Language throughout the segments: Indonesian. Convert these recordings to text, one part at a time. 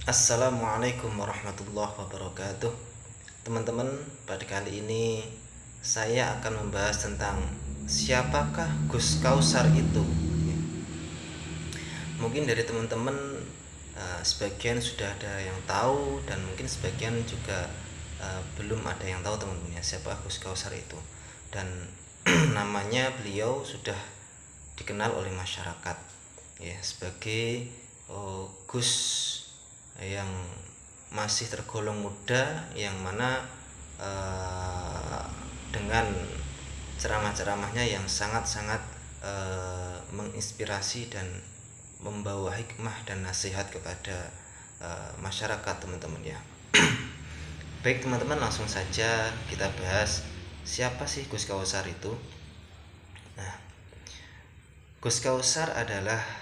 Assalamualaikum warahmatullahi wabarakatuh. Teman-teman, pada kali ini saya akan membahas tentang siapakah Gus Kausar itu. Mungkin dari teman-teman sebagian sudah ada yang tahu dan mungkin sebagian juga belum ada yang tahu teman-teman ya, siapa Gus Kausar itu. Dan namanya beliau sudah dikenal oleh masyarakat ya sebagai Gus yang masih tergolong muda, yang mana dengan ceramah-ceramahnya yang sangat-sangat menginspirasi dan membawa hikmah dan nasihat kepada masyarakat teman-teman ya. Baik teman-teman, langsung saja kita bahas siapa sih Gus Kausar itu. Nah, Gus Kausar adalah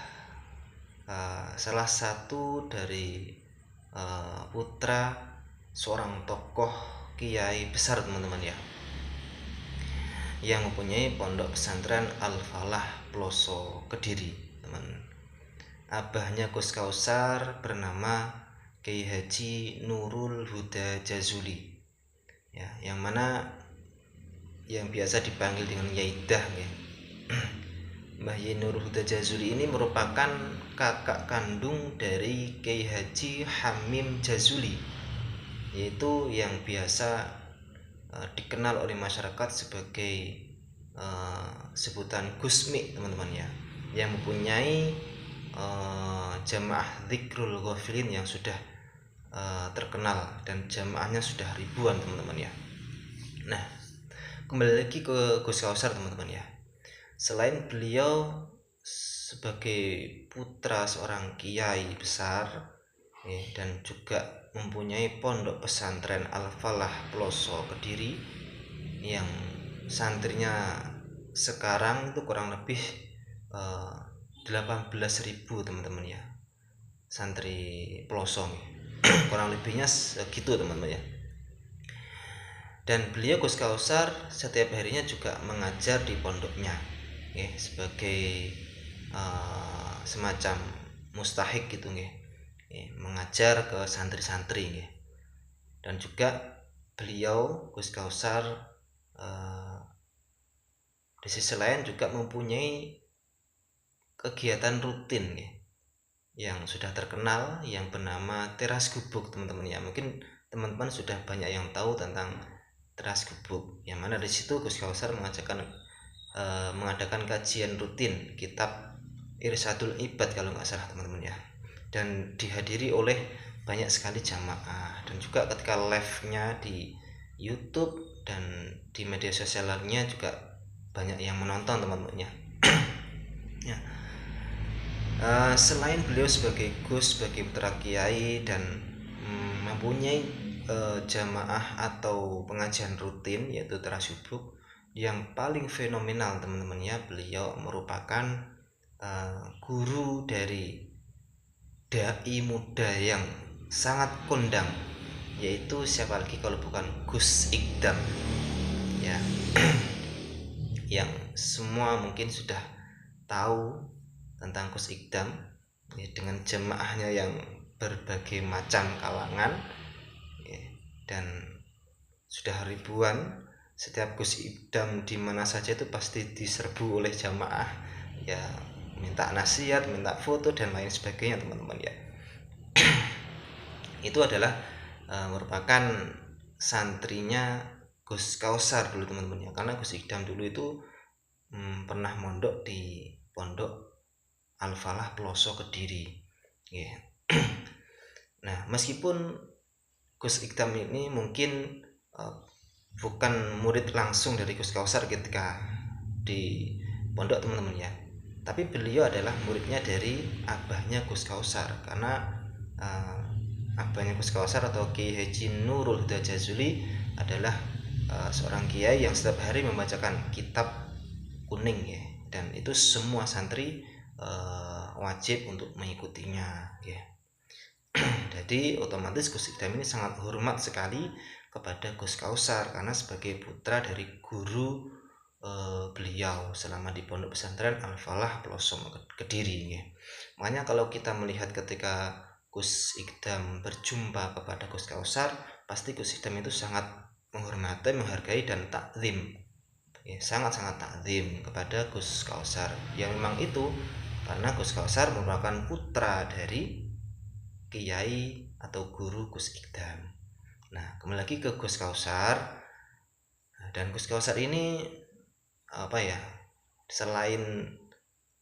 salah satu dari putra seorang tokoh kiai besar teman-teman ya, yang mempunyai pondok pesantren Al-Falah Ploso Kediri teman. Abahnya Gus Kausar bernama Kiai Haji Nurul Huda Jazuli ya, yang mana yang biasa dipanggil dengan Yaidah ya. Mbah Yai Nurul Huda Jazuli ini merupakan kakak kandung dari Kiai Haji Hamim Jazuli, yaitu yang biasa dikenal oleh masyarakat sebagai sebutan Gusmi teman-teman ya, yang mempunyai jamaah Dzikrul Ghafilin yang sudah terkenal dan jamaahnya sudah ribuan teman-teman ya. Nah, kembali lagi ke Gus Kausar teman-teman ya. Selain beliau sebagai putra seorang kiai besar ya, dan juga mempunyai pondok pesantren Al-Falah Ploso Kediri yang santrinya sekarang itu kurang lebih 18.000 teman-teman ya, santri pelosong kurang lebihnya segitu teman-teman ya. Dan beliau Gus Kausar setiap harinya juga mengajar di pondoknya ya, sebagai semacam mustahik gitu ya, mengajar ke santri-santri ya. Dan juga beliau Gus Kausar di sisi lain juga mempunyai kegiatan rutin ya, yang sudah terkenal yang bernama teras gubuk teman-teman ya. Mungkin teman-teman sudah banyak yang tahu tentang teras gubuk, yang mana di situ Gus Kausar mengadakan kajian rutin kitab Irsadul Ibad kalau nggak salah teman-teman ya, dan dihadiri oleh banyak sekali jamaah, dan juga ketika live-nya di YouTube dan di media sosial lainnya juga banyak yang menonton teman-teman ya. Ya. Selain beliau sebagai Gus, sebagai putra kiai dan mempunyai jamaah atau pengajian rutin yaitu terasubuk, yang paling fenomenal teman-teman ya, beliau merupakan guru dari dai muda yang sangat kondang, yaitu siapa lagi kalau bukan Gus Ikdam ya. Yang semua mungkin sudah tahu tentang Gus Ikdam ya, dengan jemaahnya yang berbagai macam kalangan ya, dan sudah ribuan. Setiap Gus Ikdam di mana saja itu pasti diserbu oleh jamaah ya, minta nasihat, minta foto dan lain sebagainya teman-teman ya. Itu adalah merupakan santrinya Gus Kausar dulu teman-teman ya, karena Gus Ikdam dulu itu pernah mondok di pondok Al-Falah Ploso Kediri ya. Nah, meskipun Gus Ikdam ini mungkin bukan murid langsung dari Gus Kausar ketika di pondok teman-teman ya, tapi beliau adalah muridnya dari abahnya Gus Kausar, karena abahnya Gus Kausar atau Kiai Haji Nurul Huda Jazuli adalah seorang kiai yang setiap hari membacakan kitab kuning ya, dan itu semua santri wajib untuk mengikutinya ya. Jadi otomatis Gus Ikdam ini sangat hormat sekali kepada Gus Kausar karena sebagai putra dari guru beliau selama di pondok pesantren Al-Falah Ploso Kediri ya. Makanya kalau kita melihat ketika Gus Ikdam berjumpa kepada Gus Kausar, pasti Gus Ikdam itu sangat menghormati, menghargai dan takzim, sangat-sangat takzim kepada Gus Kausar. Yang memang itu karena Gus Kausar merupakan putra dari kiai atau guru Gus Ikdam. Nah, kembali lagi ke Gus Kausar. Dan Gus Kausar ini selain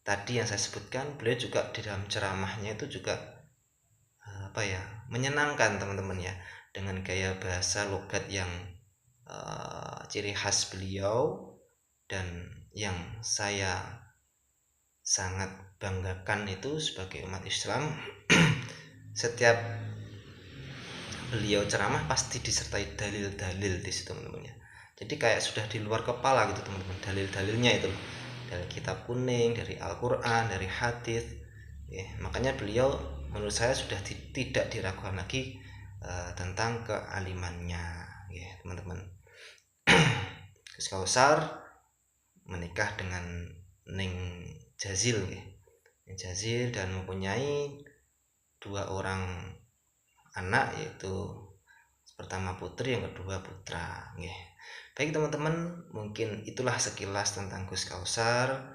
tadi yang saya sebutkan, beliau juga di dalam ceramahnya itu juga menyenangkan teman-teman ya, dengan gaya bahasa logat yang ciri khas beliau dan yang saya sangat banggakan itu sebagai umat Islam. Setiap beliau ceramah pasti disertai dalil-dalil di situ teman-teman ya. Jadi kayak sudah di luar kepala gitu teman-teman, dalil-dalilnya itu dari kitab kuning, dari Al-Quran, dari hadis. Makanya beliau menurut saya sudah tidak diragukan lagi tentang kealimannya, teman-teman. Gus Kausar menikah dengan Ning Jazil, dan mempunyai 2 orang anak, yaitu pertama putri, yang kedua putra. Baik teman-teman, mungkin itulah sekilas tentang Gus Kausar,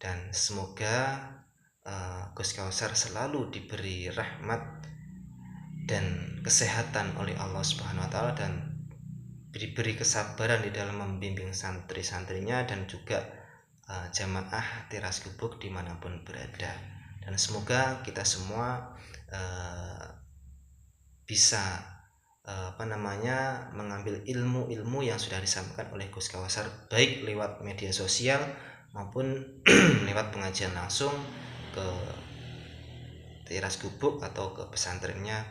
dan semoga Gus Kausar selalu diberi rahmat dan kesehatan oleh Allah Subhanahu wa taala, dan diberi kesabaran di dalam membimbing santri-santrinya dan juga jamaah Tiras Gubuk dimanapun berada. Dan semoga kita semua bisa mengambil ilmu-ilmu yang sudah disampaikan oleh Gus Kausar, baik lewat media sosial maupun lewat pengajian langsung ke Tiras Gubuk atau ke pesantrennya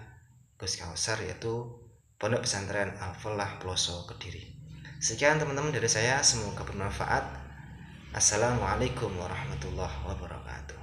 Gus Kausar, yaitu Pondok Pesantren Al-Falah Ploso Kediri. Sekian teman-teman dari saya, semoga bermanfaat. Assalamualaikum warahmatullahi wabarakatuh.